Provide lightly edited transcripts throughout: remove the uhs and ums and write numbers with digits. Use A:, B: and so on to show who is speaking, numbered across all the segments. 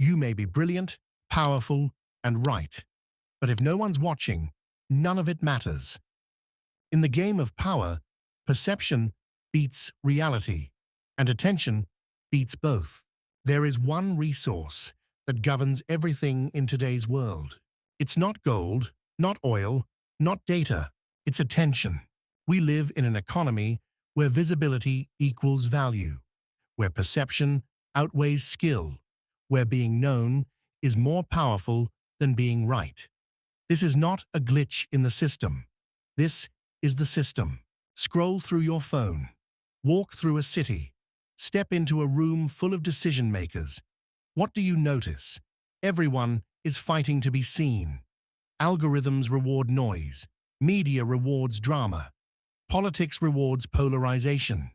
A: You may be brilliant, powerful, and right, but if no one's watching, none of it matters. In the game of power, perception beats reality, and attention beats both. There is one resource that governs everything in today's world. It's not gold, not oil, not data. It's attention. We live in an economy where visibility equals value, where perception outweighs skill, where being known is more powerful than being right. This is not a glitch in the system. This is the system. Scroll through your phone, walk through a city, step into a room full of decision makers. What do you notice? Everyone is fighting to be seen. Algorithms reward noise. Media rewards drama. Politics rewards polarization.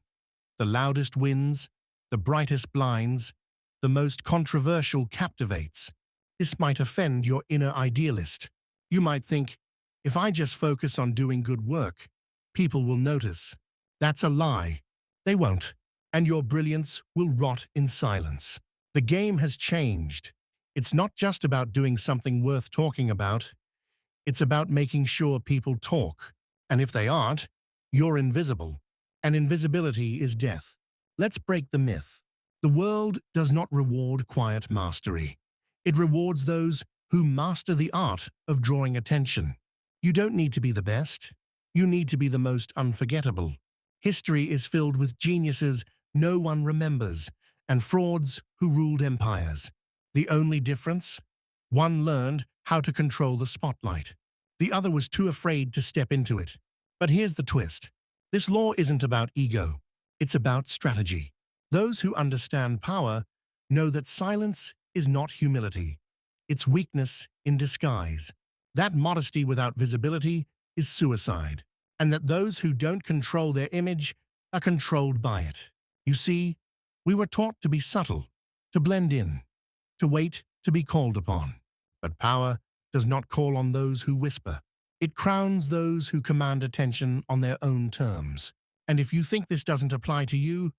A: The loudest wins, the brightest blinds, the most controversial captivates. This might offend your inner idealist. You might think, if I just focus on doing good work, people will notice. That's a lie. They won't, and your brilliance will rot in silence. The game has changed. It's not just about doing something worth talking about. It's about making sure people talk, and if they aren't, you're invisible, and invisibility is death. Let's break the myth. The world does not reward quiet mastery. It rewards those who master the art of drawing attention. You don't need to be the best. You need to be the most unforgettable. History is filled with geniuses no one remembers, and frauds who ruled empires. The only difference? One learned how to control the spotlight. The other was too afraid to step into it. But here's the twist. This law isn't about ego. It's about strategy. Those who understand power know that silence is not humility. It's weakness in disguise. That modesty without visibility is suicide. And that those who don't control their image are controlled by it. You see, we were taught to be subtle, to blend in, to wait to be called upon. But power does not call on those who whisper. It crowns those who command attention on their own terms. And if you think this doesn't apply to you,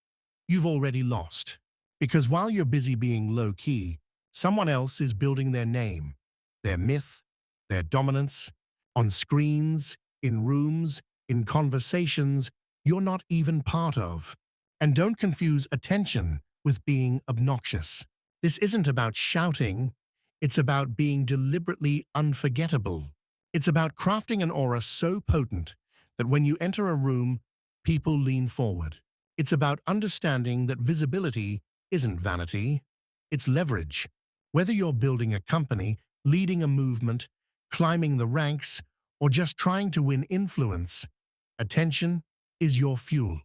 A: you've already lost. Because while you're busy being low-key, someone else is building their name, their myth, their dominance, on screens, in rooms, in conversations you're not even part of. And don't confuse attention with being obnoxious. This isn't about shouting. It's about being deliberately unforgettable. It's about crafting an aura so potent that when you enter a room, people lean forward. It's about understanding that visibility isn't vanity, it's leverage. Whether you're building a company, leading a movement, climbing the ranks, or just trying to win influence, attention is your fuel.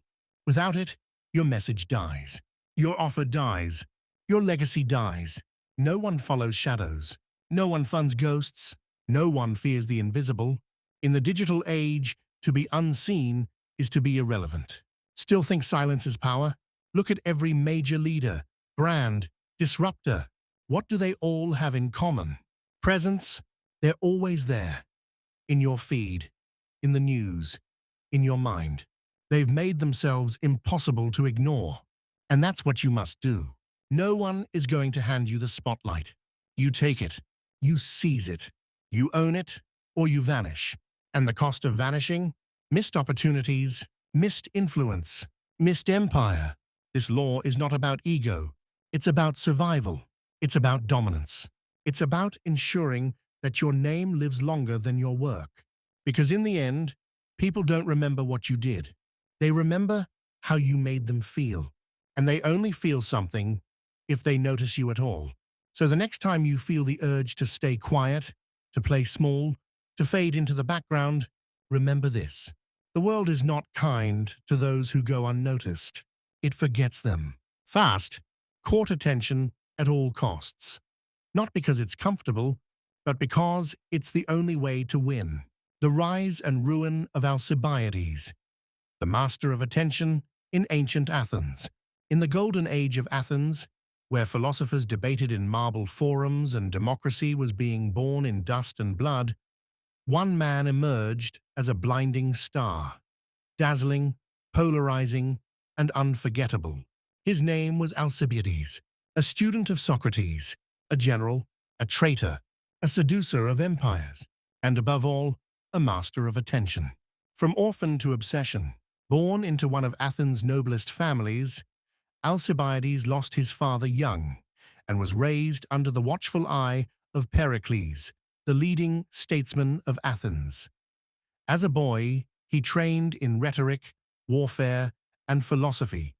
A: Without it, your message dies. Your offer dies. Your legacy dies. No one follows shadows. No one funds ghosts. No one fears the invisible. In the digital age, to be unseen is to be irrelevant. Still think silence is power? Look at every major leader, brand, disruptor. What do they all have in common? Presence. They're always there. In your feed, in the news, in your mind. They've made themselves impossible to ignore. And that's what you must do. No one is going to hand you the spotlight. You take it. You seize it. You own it, or you vanish. And the cost of vanishing? Missed opportunities, missed influence, missed empire. This law is not about ego. It's about survival. It's about dominance. It's about ensuring that your name lives longer than your work. Because in the end, people don't remember what you did. They remember how you made them feel. And they only feel something if they notice you at all. So the next time you feel the urge to stay quiet, to play small, to fade into the background, remember this. The world is not kind to those who go unnoticed. It forgets them. Fast, court attention at all costs. Not because it's comfortable, but because it's the only way to win. The rise and ruin of Alcibiades, the master of attention in ancient Athens. In the golden age of Athens, where philosophers debated in marble forums and democracy was being born in dust and blood, one man emerged as a blinding star, dazzling, polarizing, and unforgettable. His name was Alcibiades, a student of Socrates, a general, a traitor, a seducer of empires, and above all, a master of attention. From orphan to obsession, born into one of Athens' noblest families, Alcibiades lost his father young and was raised under the watchful eye of Pericles, the leading statesman of Athens. As a boy, he trained in rhetoric, warfare, and philosophy,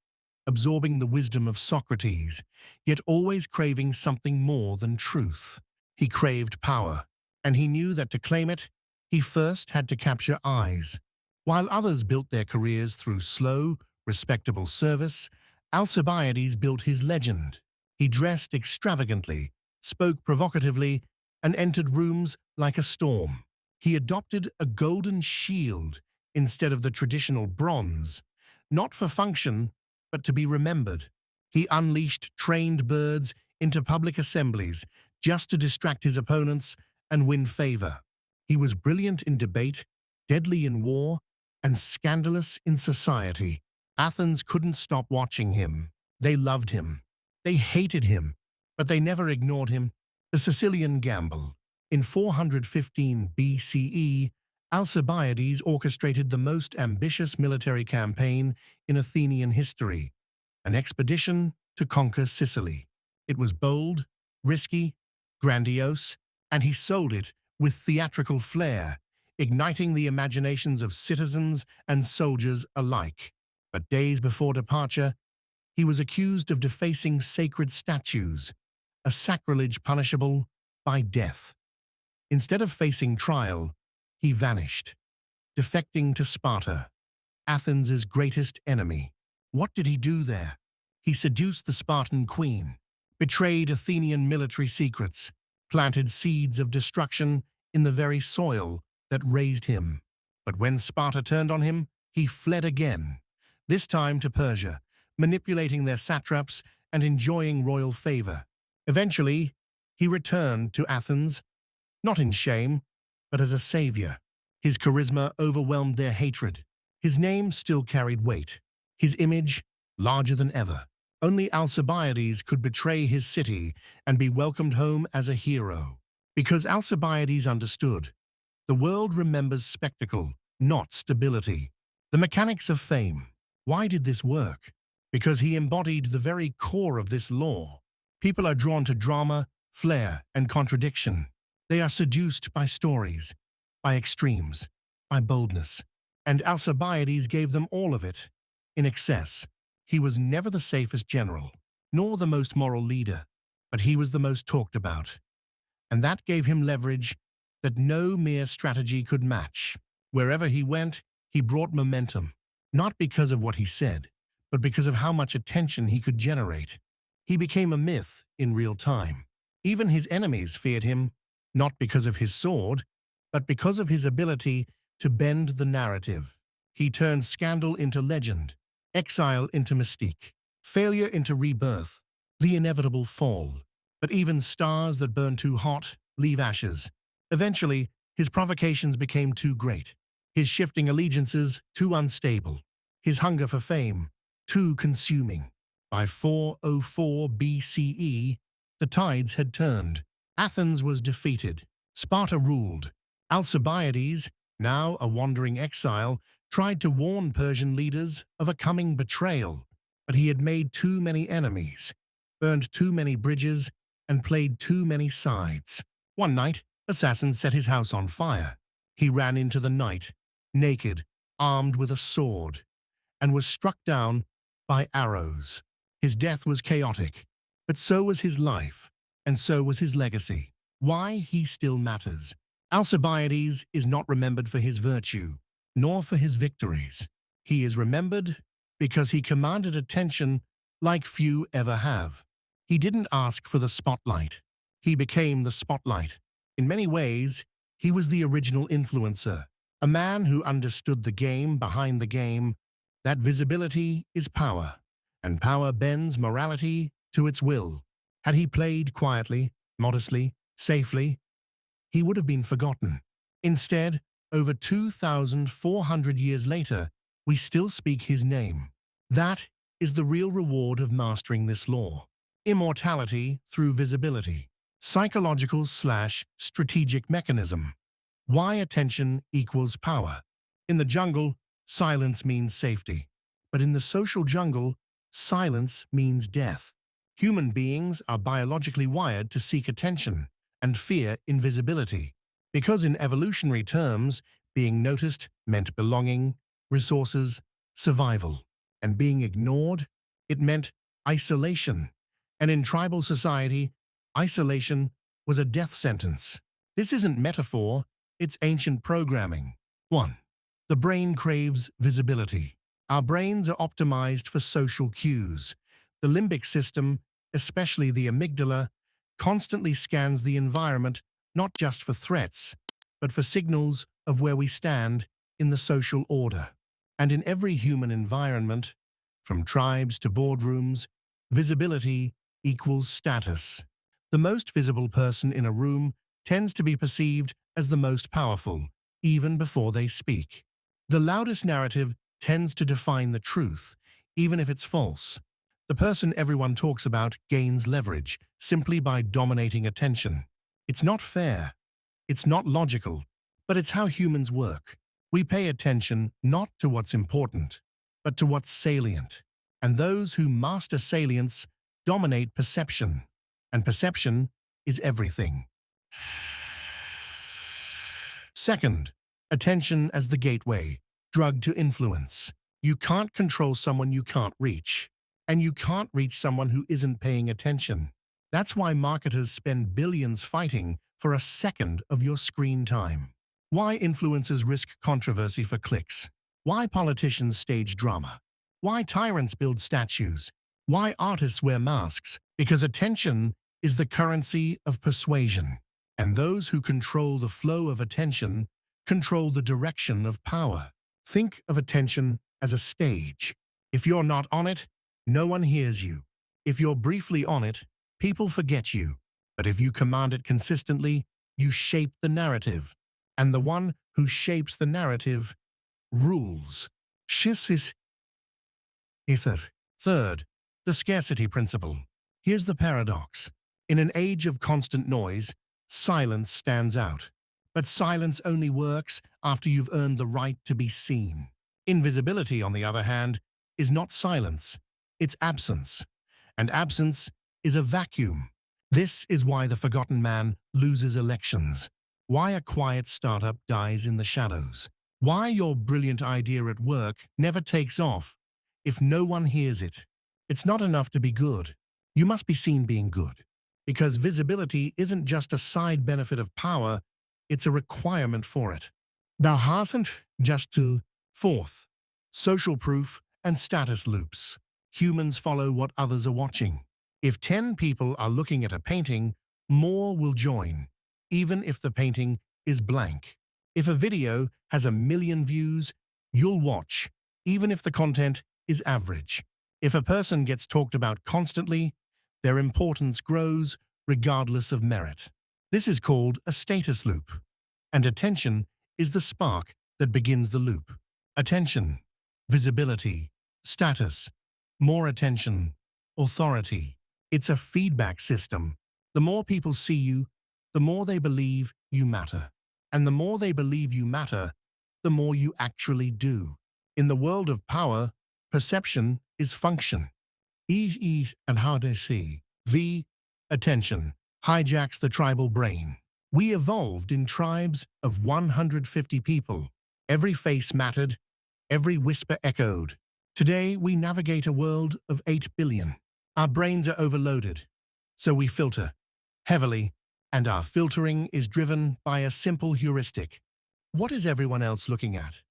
A: absorbing the wisdom of Socrates, yet always craving something more than truth. He craved power, and he knew that to claim it, he first had to capture eyes. While others built their careers through slow, respectable service, Alcibiades built his legend. He dressed extravagantly, spoke provocatively, and entered rooms like a storm. He adopted a golden shield instead of the traditional bronze, not for function, but to be remembered. He unleashed trained birds into public assemblies just to distract his opponents and win favor. He was brilliant in debate, deadly in war, and scandalous in society. Athens couldn't stop watching him. They loved him. They hated him, but they never ignored him. The Sicilian Gamble. In 415 BCE, Alcibiades orchestrated the most ambitious military campaign in Athenian history, an expedition to conquer Sicily. It was bold, risky, grandiose, and he sold it with theatrical flair, igniting the imaginations of citizens and soldiers alike. But days before departure, he was accused of defacing sacred statues, a sacrilege punishable by death. Instead of facing trial, he vanished, defecting to Sparta, Athens' greatest enemy. What did he do there? He seduced the Spartan queen, betrayed Athenian military secrets, planted seeds of destruction in the very soil that raised him. But when Sparta turned on him, he fled again, this time to Persia, manipulating their satraps and enjoying royal favor. Eventually, he returned to Athens, not in shame, but as a savior. His charisma overwhelmed their hatred. His name still carried weight, his image larger than ever. Only Alcibiades could betray his city and be welcomed home as a hero. Because Alcibiades understood, the world remembers spectacle, not stability. The mechanics of fame. Why did this work? Because he embodied the very core of this law. People are drawn to drama, flair, and contradiction. They are seduced by stories, by extremes, by boldness. And Alcibiades gave them all of it, in excess. He was never the safest general, nor the most moral leader, but he was the most talked about. And that gave him leverage that no mere strategy could match. Wherever he went, he brought momentum, not because of what he said, but because of how much attention he could generate. He became a myth in real time. Even his enemies feared him, not because of his sword, but because of his ability to bend the narrative. He turned scandal into legend, exile into mystique, failure into rebirth, the inevitable fall. But even stars that burn too hot leave ashes. Eventually, his provocations became too great, his shifting allegiances too unstable, his hunger for fame too consuming. By 404 BCE, the tides had turned. Athens was defeated. Sparta ruled. Alcibiades, now a wandering exile, tried to warn Persian leaders of a coming betrayal, but he had made too many enemies, burned too many bridges, and played too many sides. One night, assassins set his house on fire. He ran into the night, naked, armed with a sword, and was struck down by arrows. His death was chaotic, but so was his life, and so was his legacy. Why he still matters. Alcibiades is not remembered for his virtue, nor for his victories. He is remembered because he commanded attention like few ever have. He didn't ask for the spotlight. He became the spotlight. In many ways, he was the original influencer, a man who understood the game behind the game, that visibility is power, and power bends morality to its will. Had he played quietly, modestly, safely, he would have been forgotten. Instead, over 2,400 years later, we still speak his name. That is the real reward of mastering this law. Immortality through visibility. Psychological/strategic mechanism. Why attention equals power. In the jungle, silence means safety. But in the social jungle, silence means death. Human beings are biologically wired to seek attention and fear invisibility. Because in evolutionary terms, being noticed meant belonging, resources, survival. And being ignored, it meant isolation. And in tribal society, isolation was a death sentence. This isn't metaphor, it's ancient programming. 1. The brain craves visibility. Our brains are optimized for social cues. The limbic system, especially the amygdala, constantly scans the environment not just for threats, but for signals of where we stand in the social order. And in every human environment, from tribes to boardrooms, visibility equals status. The most visible person in a room tends to be perceived as the most powerful, even before they speak. The loudest narrative tends to define the truth, even if it's false. The person everyone talks about gains leverage simply by dominating attention. It's not fair, it's not logical, but it's how humans work. We pay attention not to what's important, but to what's salient. And those who master salience dominate perception. And perception is everything. Second, attention as the gateway, drug to influence. You can't control someone you can't reach. And you can't reach someone who isn't paying attention. That's why marketers spend billions fighting for a second of your screen time. Why influencers risk controversy for clicks. Why politicians stage drama. Why tyrants build statues. Why artists wear masks. Because attention is the currency of persuasion. And those who control the flow of attention control the direction of power. Think of attention as a stage. If you're not on it, no one hears you. If you're briefly on it, people forget you. But if you command it consistently, you shape the narrative. And the one who shapes the narrative rules. Third, the scarcity principle. Here's the paradox. In an age of constant noise, silence stands out. But silence only works after you've earned the right to be seen. Invisibility, on the other hand, is not silence. It's absence. And absence is a vacuum. This is why the forgotten man loses elections. Why a quiet startup dies in the shadows. Why your brilliant idea at work never takes off if no one hears it. It's not enough to be good. You must be seen being good. Because visibility isn't just a side benefit of power, it's a requirement for it. Now hasn't just to. Fourth, social proof and status loops. Humans follow what others are watching. If 10 people are looking at a painting, more will join, even if the painting is blank. If a video has 1 million views, you'll watch, even if the content is average. If a person gets talked about constantly, their importance grows regardless of merit. This is called a status loop. And attention is the spark that begins the loop. Attention, visibility, status, more attention, authority. It's a feedback system. The more people see you, the more they believe you matter. And the more they believe you matter, the more you actually do. In the world of power, perception is function. And how they see. Attention hijacks the tribal brain. We evolved in tribes of 150 people. Every face mattered, every whisper echoed. Today, we navigate a world of 8 billion. Our brains are overloaded, so we filter heavily, and our filtering is driven by a simple heuristic. What is everyone else looking at?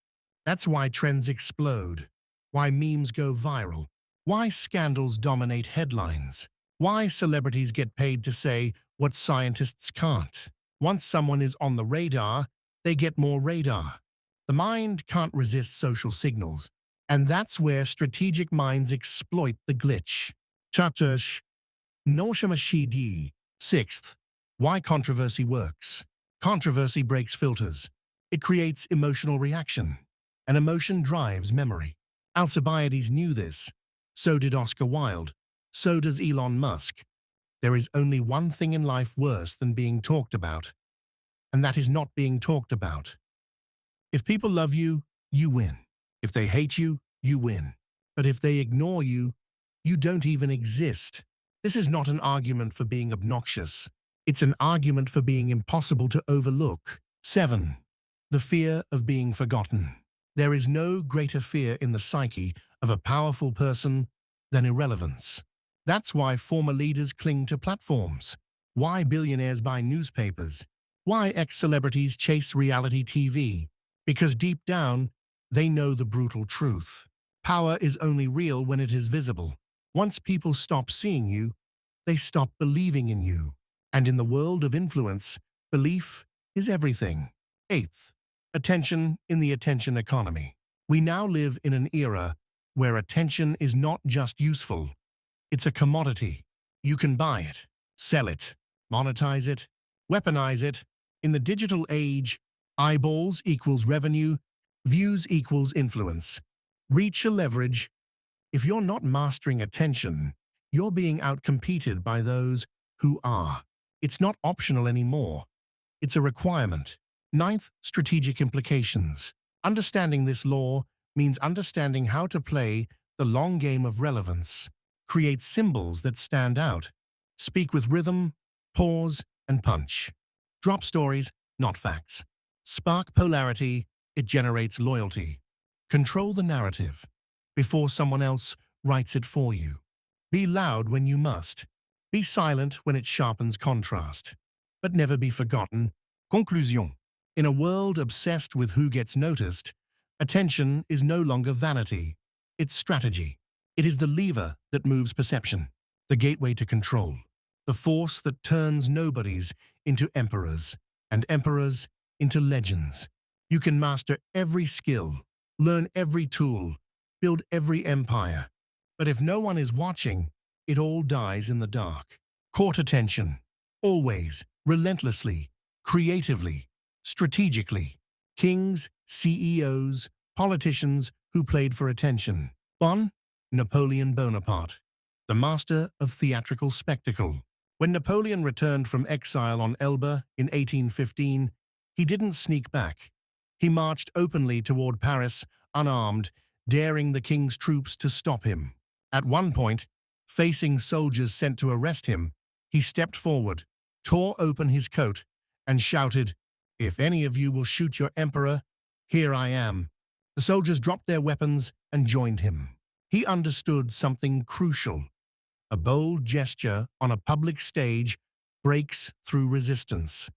A: That's why trends explode, why memes go viral, why scandals dominate headlines, why celebrities get paid to say what scientists can't. Once someone is on the radar, they get more radar. The mind can't resist social signals, and that's where strategic minds exploit the glitch. Sixth, why controversy works. Controversy breaks filters. It creates emotional reaction, and emotion drives memory. Alcibiades knew this. So did Oscar Wilde. So does Elon Musk. There is only one thing in life worse than being talked about, and that is not being talked about. If people love you, you win. If they hate you, you win. But if they ignore you, you don't even exist. This is not an argument for being obnoxious. It's an argument for being impossible to overlook. 7. The fear of being forgotten. There is no greater fear in the psyche of a powerful person than irrelevance. That's why former leaders cling to platforms, why billionaires buy newspapers, why ex-celebrities chase reality TV. Because deep down, they know the brutal truth. Power is only real when it is visible. Once people stop seeing you, they stop believing in you. And in the world of influence, belief is everything. 8th, attention in the attention economy. We now live in an era where attention is not just useful, it's a commodity. You can buy it, sell it, monetize it, weaponize it. In the digital age, eyeballs equals revenue, views equals influence. Reach or leverage. If you're not mastering attention, you're being outcompeted by those who are. It's not optional anymore. It's a requirement. 9th, strategic implications. Understanding this law means understanding how to play the long game of relevance. Create symbols that stand out. Speak with rhythm, pause, and punch. Drop stories, not facts. Spark polarity, it generates loyalty. Control the narrative before someone else writes it for you. Be loud when you must. Be silent when it sharpens contrast. But never be forgotten. Conclusion. In a world obsessed with who gets noticed, attention is no longer vanity. It's strategy. It is the lever that moves perception, the gateway to control, the force that turns nobodies into emperors, and emperors into legends. You can master every skill, learn every tool, build every empire. But if no one is watching, it all dies in the dark. Court attention. Always, relentlessly, creatively, strategically. Kings, CEOs, politicians who played for attention. Napoleon Bonaparte, the master of theatrical spectacle. When Napoleon returned from exile on Elba in 1815, he didn't sneak back. He marched openly toward Paris, unarmed, daring the king's troops to stop him. At one point, facing soldiers sent to arrest him, he stepped forward, tore open his coat, and shouted, "If any of you will shoot your emperor, here I am." The soldiers dropped their weapons and joined him. He understood something crucial. A bold gesture on a public stage breaks through resistance.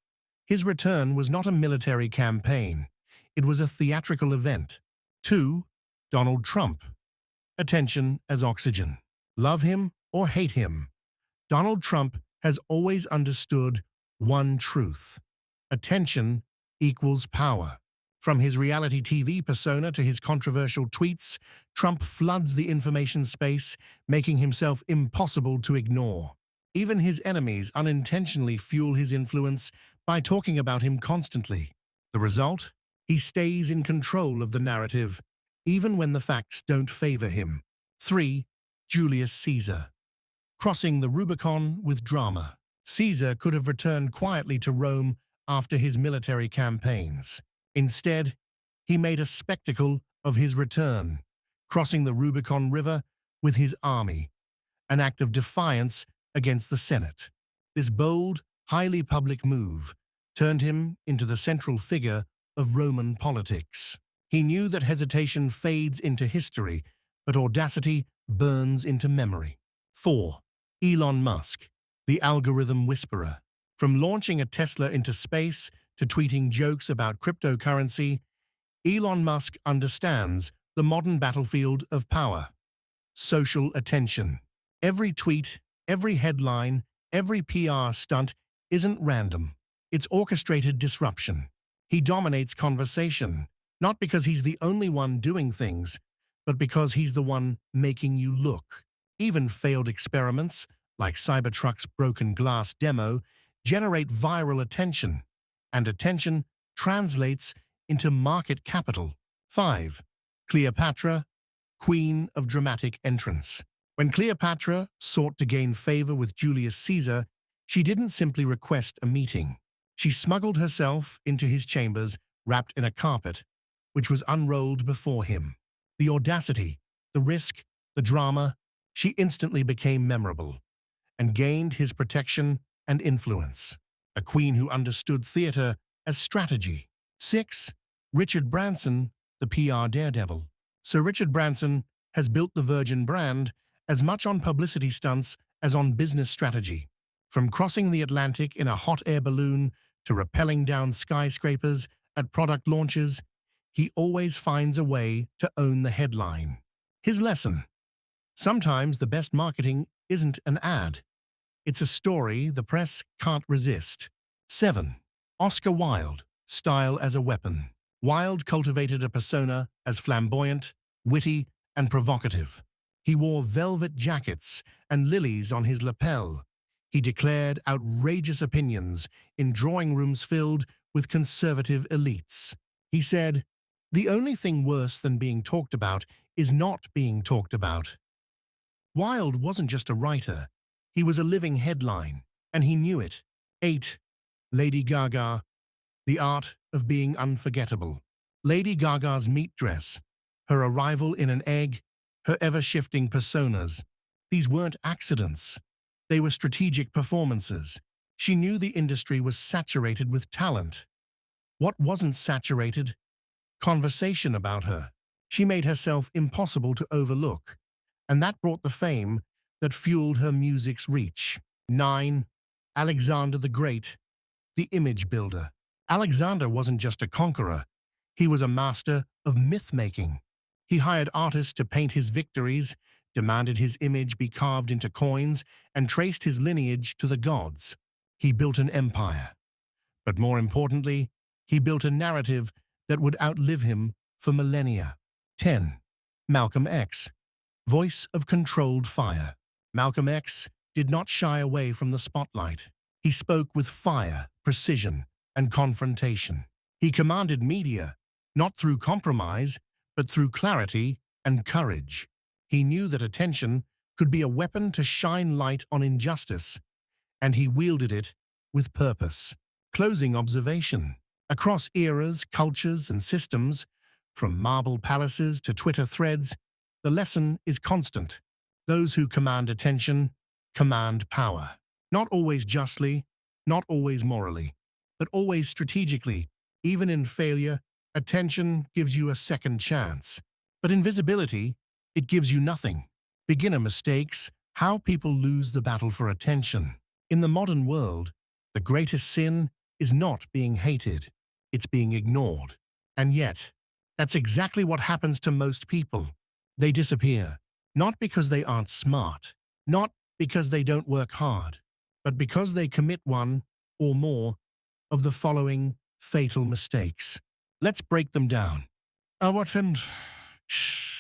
A: His return was not a military campaign. It was a theatrical event. 2. Donald Trump. Attention as oxygen. Love him or hate him, Donald Trump has always understood one truth. Attention equals power. From his reality TV persona to his controversial tweets, Trump floods the information space, making himself impossible to ignore. Even his enemies unintentionally fuel his influence by talking about him constantly. The result? He stays in control of the narrative, even when the facts don't favor him. 3. Julius Caesar. Crossing the Rubicon with drama. Caesar could have returned quietly to Rome after his military campaigns. Instead, he made a spectacle of his return, crossing the Rubicon River with his army, an act of defiance against the Senate. This bold, highly public move turned him into the central figure of Roman politics. He knew that hesitation fades into history, but audacity burns into memory. 4. Elon Musk, the algorithm whisperer. From launching a Tesla into space to tweeting jokes about cryptocurrency, Elon Musk understands the modern battlefield of power. Social attention. Every tweet, every headline, every PR stunt isn't random. It's orchestrated disruption. He dominates conversation, not because he's the only one doing things, but because he's the one making you look. Even failed experiments, like Cybertruck's broken glass demo, generate viral attention, and attention translates into market capital. 5. Cleopatra, queen of dramatic entrance. When Cleopatra sought to gain favor with Julius Caesar, she didn't simply request a meeting. She smuggled herself into his chambers wrapped in a carpet, which was unrolled before him. The audacity, the risk, the drama, she instantly became memorable and gained his protection and influence. A queen who understood theater as strategy. 6. Richard Branson, the PR daredevil. Sir Richard Branson has built the Virgin brand as much on publicity stunts as on business strategy. From crossing the Atlantic in a hot air balloon to rappelling down skyscrapers at product launches, he always finds a way to own the headline. His lesson: sometimes the best marketing isn't an ad. It's a story the press can't resist. 7. Oscar Wilde, style as a weapon. Wilde cultivated a persona as flamboyant, witty, and provocative. He wore velvet jackets and lilies on his lapel. He declared outrageous opinions in drawing rooms filled with conservative elites. He said, "The only thing worse than being talked about is not being talked about." Wilde wasn't just a writer, he was a living headline, and he knew it. 8. Lady Gaga, the art of being unforgettable. Lady Gaga's meat dress, her arrival in an egg, her ever-shifting personas. These weren't accidents. They were strategic performances. She knew the industry was saturated with talent. What wasn't saturated? Conversation about her. She made herself impossible to overlook, and that brought the fame that fueled her music's reach. 9. Alexander the Great, the image builder. Alexander wasn't just a conqueror. He was a master of myth-making. He hired artists to paint his victories, demanded his image be carved into coins, and traced his lineage to the gods. He built an empire. But more importantly, he built a narrative that would outlive him for millennia. 10. Malcolm X, voice of controlled fire. Malcolm X did not shy away from the spotlight. He spoke with fire, precision, and confrontation. He commanded media, not through compromise, but through clarity and courage. He knew that attention could be a weapon to shine light on injustice, and he wielded it with purpose. Closing observation. Across eras, cultures, and systems, from marble palaces to Twitter threads, the lesson is constant. Those who command attention command power. Not always justly, not always morally, but always strategically. Even in failure, attention gives you a second chance. But invisibility, it gives you nothing. Beginner mistakes, how people lose the battle for attention. In the modern world, the greatest sin is not being hated. It's being ignored. And yet, that's exactly what happens to most people. They disappear, not because they aren't smart, not because they don't work hard, but because they commit one or more of the following fatal mistakes. Let's break them down. What and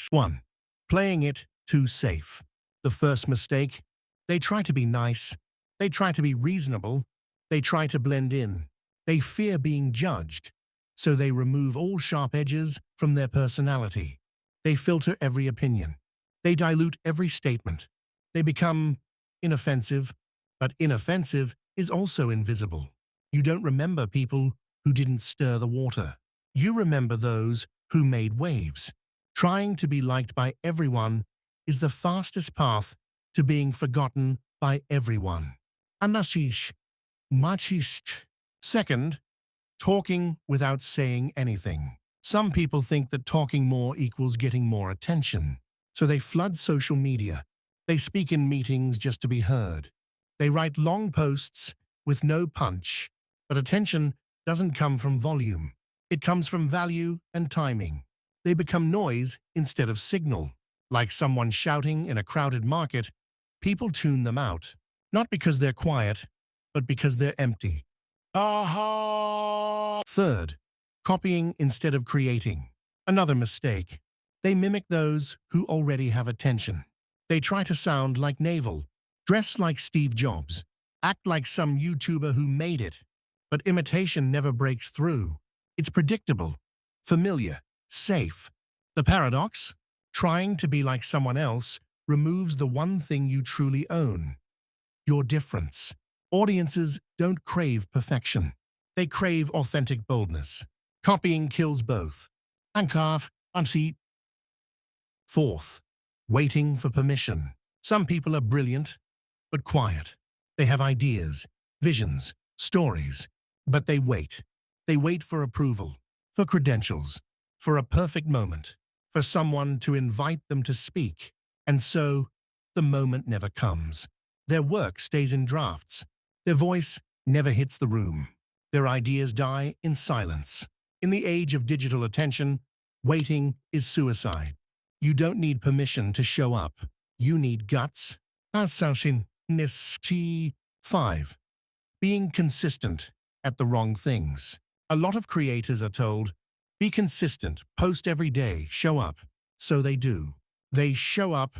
A: 1. Playing it too safe. The first mistake: they try to be nice, they try to be reasonable, they try to blend in. They fear being judged, so they remove all sharp edges from their personality. They filter every opinion. They dilute every statement. They become inoffensive, but inoffensive is also invisible. You don't remember people who didn't stir the water. You remember those who made waves. Trying to be liked by everyone is the fastest path to being forgotten by everyone. Anashish, machist. Second, talking without saying anything. Some people think that talking more equals getting more attention, so they flood social media. They speak in meetings just to be heard. They write long posts with no punch, but attention doesn't come from volume. It comes from value and timing. They become noise instead of signal. Like someone shouting in a crowded market, people tune them out, not because they're quiet, but because they're empty. Aha! Third, copying instead of creating. Another mistake. They mimic those who already have attention. They try to sound like Naval, dress like Steve Jobs, act like some YouTuber who made it. But imitation never breaks through. It's predictable, familiar, safe. The paradox? Trying to be like someone else removes the one thing you truly own, your difference. Audiences don't crave perfection. They crave authentic boldness. Copying kills both. Ankarf, unseat. Fourth, waiting for permission. Some people are brilliant, but quiet. They have ideas, visions, stories, but they wait. They wait for approval, for credentials, for a perfect moment, for someone to invite them to speak. And so, the moment never comes. Their work stays in drafts. Their voice never hits the room. Their ideas die in silence. In the age of digital attention, waiting is suicide. You don't need permission to show up. You need guts. Assassin Nisti 5. Being consistent at the wrong things. A lot of creators are told, be consistent, post every day, show up. So they do. They show up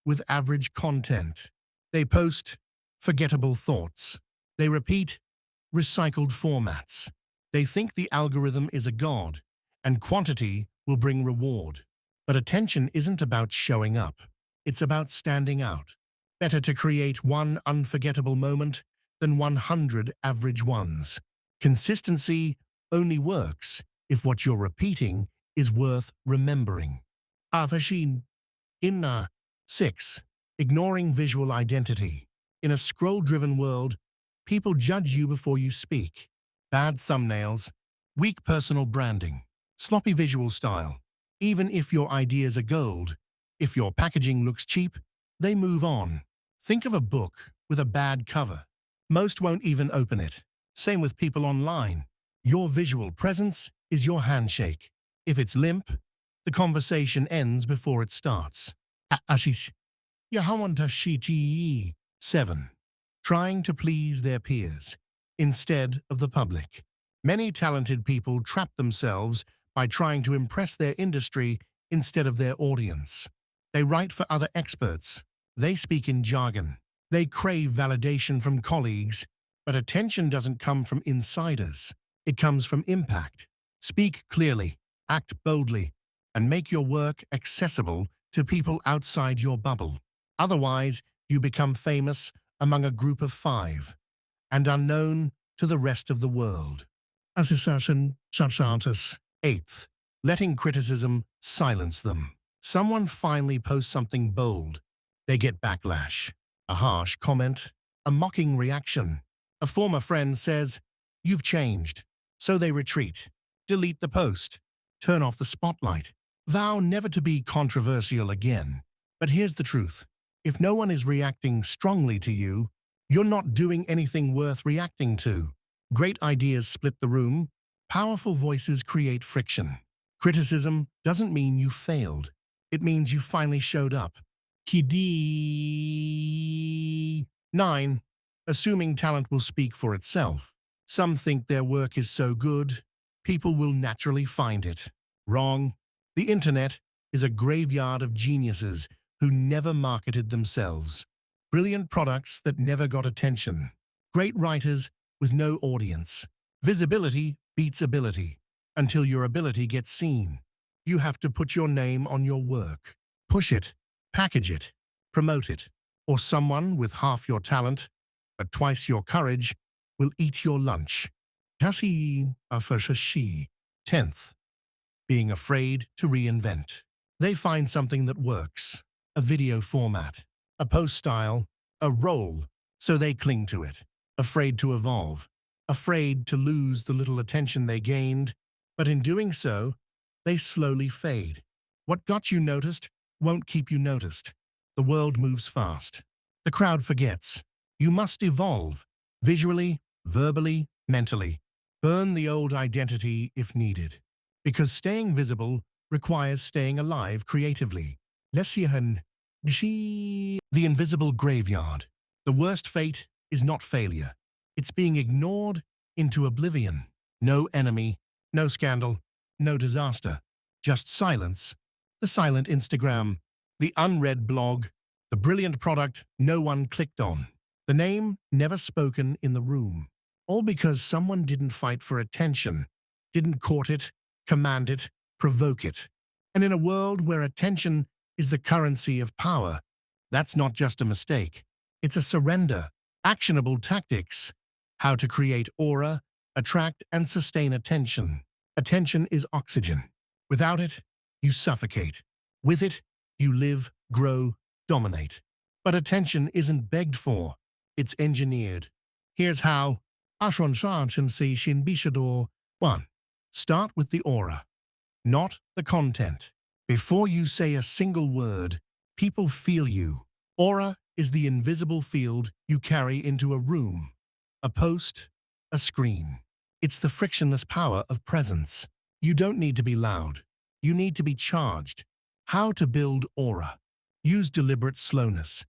A: with average content. They post forgettable thoughts. They repeat recycled formats. They think the algorithm is a god, and quantity will bring reward. But attention isn't about showing up. It's about standing out. Better to create one unforgettable moment than 100 average ones. Consistency only works if what you're repeating is worth remembering. Avashin. Inna. 6. Ignoring visual identity. In a scroll-driven world, people judge you before you speak. Bad thumbnails, weak personal branding, sloppy visual style. Even if your ideas are gold, if your packaging looks cheap, they move on. Think of a book with a bad cover. Most won't even open it. Same with people online. Your visual presence is your handshake. If it's limp, the conversation ends before it starts. Ashish. Yahawantashiti. 7. Trying to please their peers instead of the public. Many talented people trap themselves by trying to impress their industry instead of their audience. They write for other experts. They speak in jargon. They crave validation from colleagues, but attention doesn't come from insiders. It comes from impact. Speak clearly, act boldly, and make your work accessible to people outside your bubble. Otherwise, you become famous among a group of 5 and unknown to the rest of the world. Assassin Charchantus. 8th. Letting criticism silence them. Someone finally posts something bold. They get backlash. A harsh comment. A mocking reaction. A former friend says, "You've changed." So they retreat. Delete the post. Turn off the spotlight. Vow never to be controversial again. But here's the truth. If no one is reacting strongly to you, you're not doing anything worth reacting to. Great ideas split the room. Powerful voices create friction. Criticism doesn't mean you failed. It means you finally showed up. Kidi. 9. Assuming talent will speak for itself. Some think their work is so good, people will naturally find it. Wrong. The internet is a graveyard of geniuses who never marketed themselves. Brilliant products that never got attention. Great writers with no audience. Visibility beats ability. Until your ability gets seen, you have to put your name on your work. Push it, package it, promote it, or someone with half your talent, but twice your courage, will eat your lunch. Kasi afashashi. 10th. Being afraid to reinvent. They find something that works. A video format, a post style, a role, so they cling to it. Afraid to evolve. Afraid to lose the little attention they gained, but in doing so, they slowly fade. What got you noticed won't keep you noticed. The world moves fast. The crowd forgets. You must evolve, visually, verbally, mentally. Burn the old identity if needed. Because staying visible requires staying alive creatively. Lesihan. The invisible graveyard. The worst fate is not failure. It's being ignored into oblivion. No enemy, no scandal, no disaster. Just silence. The silent Instagram. The unread blog. The brilliant product no one clicked on. The name never spoken in the room. All because someone didn't fight for attention, didn't court it, command it, provoke it. And in a world where attention is the currency of power, That's not just a mistake. It's a surrender. Actionable tactics. How to create aura, attract and sustain attention. Attention is oxygen. Without it, you suffocate. With it, you live, grow, dominate. But attention isn't begged for. It's engineered. Here's how. 1. Start with the aura, not the content. Before you say a single word, people feel you. Aura is the invisible field you carry into a room, a post, a screen. It's the frictionless power of presence. You don't need to be loud. You need to be charged. How to build aura. Use deliberate slowness.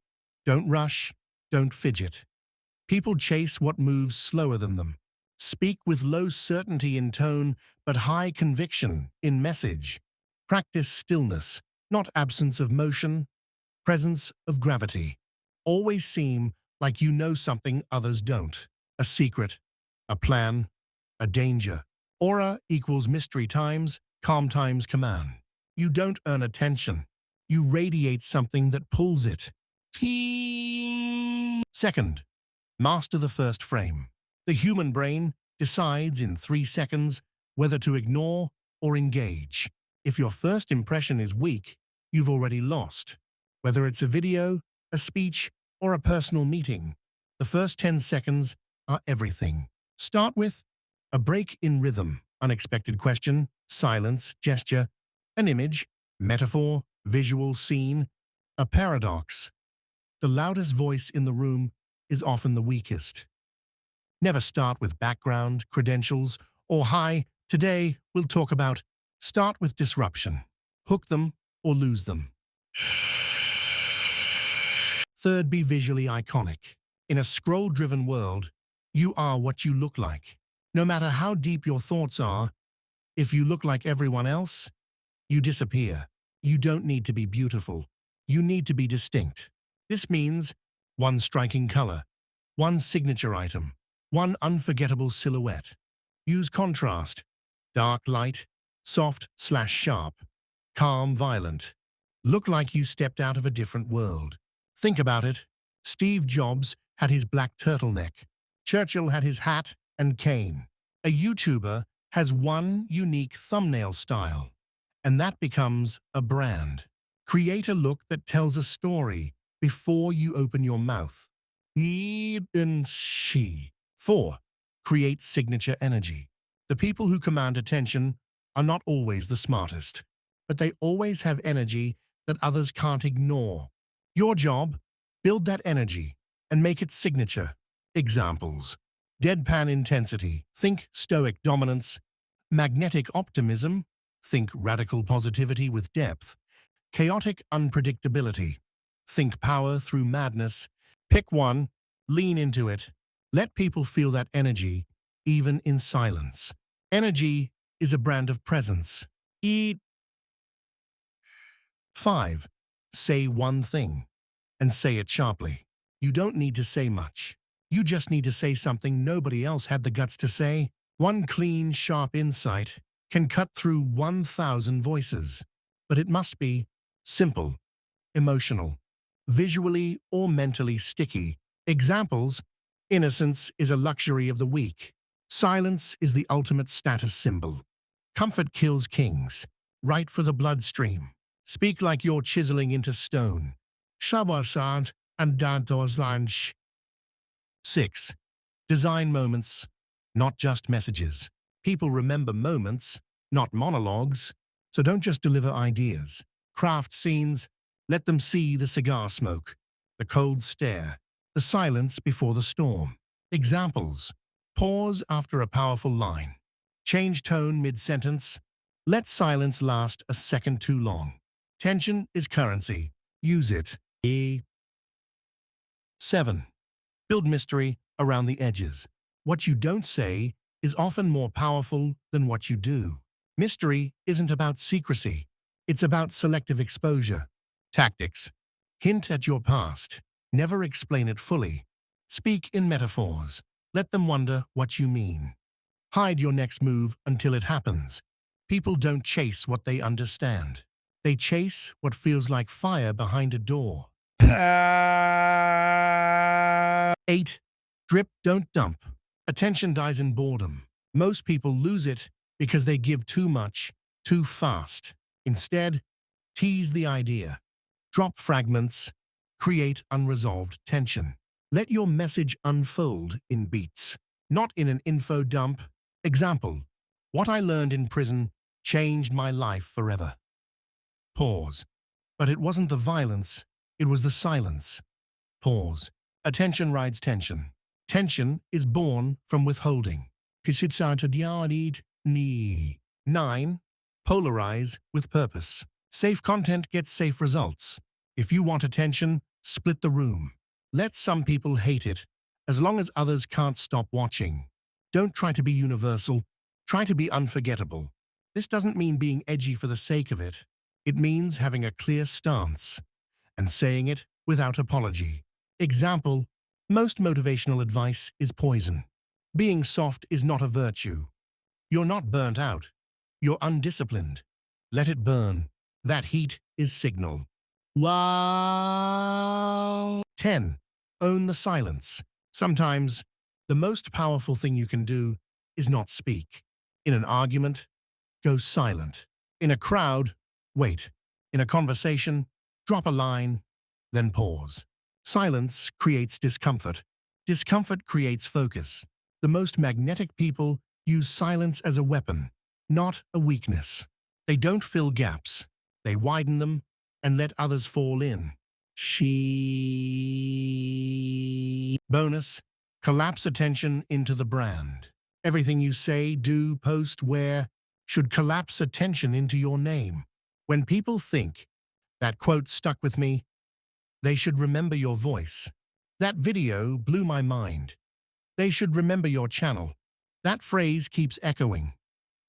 A: Don't rush. Don't fidget. People chase what moves slower than them. Speak with low certainty in tone, but high conviction in message. Practice stillness, not absence of motion, presence of gravity. Always seem like you know something others don't. A secret, a plan, a danger. Aura equals mystery times, calm times command. You don't earn attention. You radiate something that pulls it. Second, master the first frame. The human brain decides in 3 seconds whether to ignore or engage. If your first impression is weak, you've already lost. Whether it's a video, a speech, or a personal meeting, the first 10 seconds are everything. Start with a break in rhythm, unexpected question, silence, gesture, an image, metaphor, visual scene, a paradox. The loudest voice in the room is often the weakest. Never start with background, credentials, or hi. Today, we'll talk about start with disruption. Hook them or lose them. Third, be visually iconic. In a scroll-driven world, you are what you look like. No matter how deep your thoughts are, if you look like everyone else, you disappear. You don't need to be beautiful. You need to be distinct. This means one striking color, one signature item, one unforgettable silhouette. Use contrast. Dark light, soft/sharp, calm, violent. Look like you stepped out of a different world. Think about it. Steve Jobs had his black turtleneck. Churchill had his hat and cane. A YouTuber has one unique thumbnail style, and that becomes a brand. Create a look that tells a story before you open your mouth. She. 4. Create signature energy. The people who command attention are not always the smartest, but they always have energy that others can't ignore. Your job, build that energy and make it signature. Examples. Deadpan intensity, think stoic dominance. Magnetic optimism, think radical positivity with depth. Chaotic unpredictability, think power through madness. Pick one, lean into it. Let people feel that energy, even in silence. Energy is a brand of presence. 5. Say one thing, and say it sharply. You don't need to say much. You just need to say something nobody else had the guts to say. One clean, sharp insight can cut through 1,000 voices. But it must be simple, emotional, visually or mentally sticky. Examples. Innocence is a luxury of the weak. Silence is the ultimate status symbol. Comfort kills kings. Write for the bloodstream. Speak like you're chiseling into stone. Shabasad and Dantos lunch. 6. Design moments, not just messages. People remember moments, not monologues. So don't just deliver ideas. Craft scenes. Let them see the cigar smoke, the cold stare, the silence before the storm. Examples. Pause after a powerful line. Change tone mid-sentence. Let silence last a second too long. Tension is currency. Use it. 7. Build mystery around the edges. What you don't say is often more powerful than what you do. Mystery isn't about secrecy. It's about selective exposure. Tactics. Hint at your past. Never explain it fully. Speak in metaphors. Let them wonder what you mean. Hide your next move until it happens. People don't chase what they understand. They chase what feels like fire behind a door. 8. Drip, don't dump. Attention dies in boredom. Most people lose it because they give too much, too fast. Instead, tease the idea. Drop fragments. Create unresolved tension. Let your message unfold in beats, not in an info dump. Example: what I learned in prison changed my life forever. Pause. But it wasn't the violence, it was the silence. Pause. Attention rides tension. Tension is born from withholding. 9. Polarize with purpose. Safe content gets safe results. If you want attention, split the room. Let some people hate it, as long as others can't stop watching. Don't try to be universal. Try to be unforgettable. This doesn't mean being edgy for the sake of it. It means having a clear stance and saying it without apology. Example: most motivational advice is poison. Being soft is not a virtue. You're not burnt out. You're undisciplined. Let it burn. That heat is signal. Wow. 10. Own the silence. Sometimes, the most powerful thing you can do is not speak. In an argument, go silent. In a crowd, wait. In a conversation, drop a line, then pause. Silence creates discomfort. Discomfort creates focus. The most magnetic people use silence as a weapon, not a weakness. They don't fill gaps. They widen them and let others fall in. Bonus: collapse attention into the brand. Everything you say, do, post, wear should collapse attention into your name. When people think, "That quote stuck with me," they should remember your voice. "That video blew my mind." They should remember your channel. That phrase keeps echoing.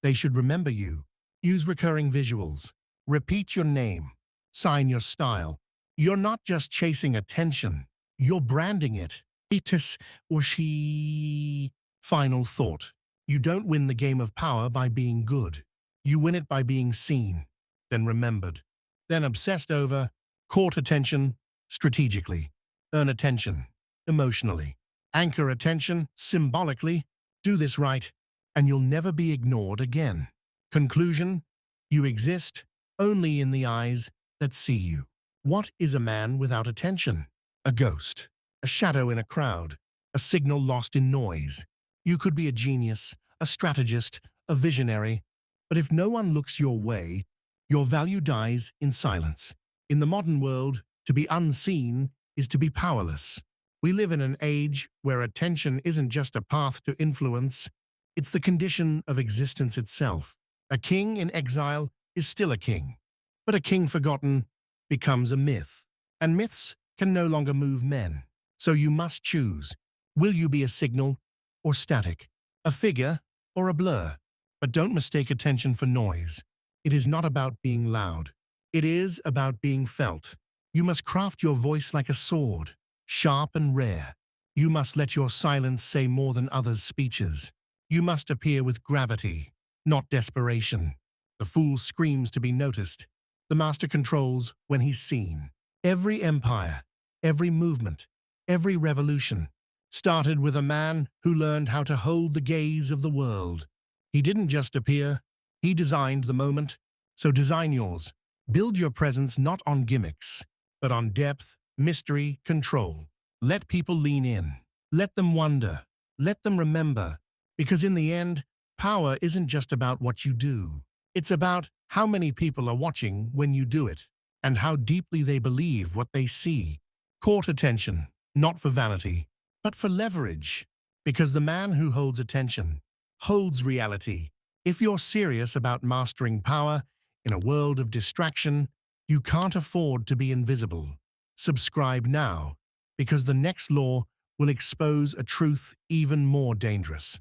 A: They should remember you. Use recurring visuals. Repeat your name. Sign your style. You're not just chasing attention. You're branding it. Itis or she. Final thought: you don't win the game of power by being good. You win it by being seen, then remembered, then obsessed over. Court attention strategically. Earn attention emotionally. Anchor attention symbolically. Do this right, and you'll never be ignored again. Conclusion: you exist only in the eyes that see you. What is a man without attention? A ghost, a shadow in a crowd, a signal lost in noise. You could be a genius, a strategist, a visionary, but if no one looks your way, your value dies in silence. In the modern world, to be unseen is to be powerless. We live in an age where attention isn't just a path to influence, it's the condition of existence itself. A king in exile is still a king, but a king forgotten becomes a myth, and myths can no longer move men. So you must choose. Will you be a signal or static, a figure or a blur? But don't mistake attention for noise. It is not about being loud. It is about being felt. You must craft your voice like a sword, sharp and rare. You must let your silence say more than others' speeches. You must appear with gravity, not desperation. The fool screams to be noticed. The master controls when he's seen. Every empire, every movement, every revolution started with a man who learned how to hold the gaze of the world. He didn't just appear, he designed the moment. So design yours. Build your presence not on gimmicks, but on depth, mystery, control. Let people lean in. Let them wonder. Let them remember. Because in the end, power isn't just about what you do. It's about how many people are watching when you do it, and how deeply they believe what they see. Court attention, not for vanity, but for leverage. Because the man who holds attention holds reality. If you're serious about mastering power in a world of distraction, you can't afford to be invisible. Subscribe now, because the next law will expose a truth even more dangerous.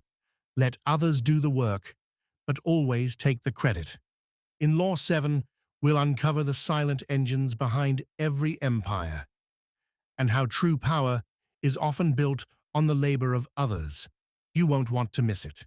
A: Let others do the work, but always take the credit. In Law 7, we'll uncover the silent engines behind every empire, and how true power is often built on the labor of others. You won't want to miss it.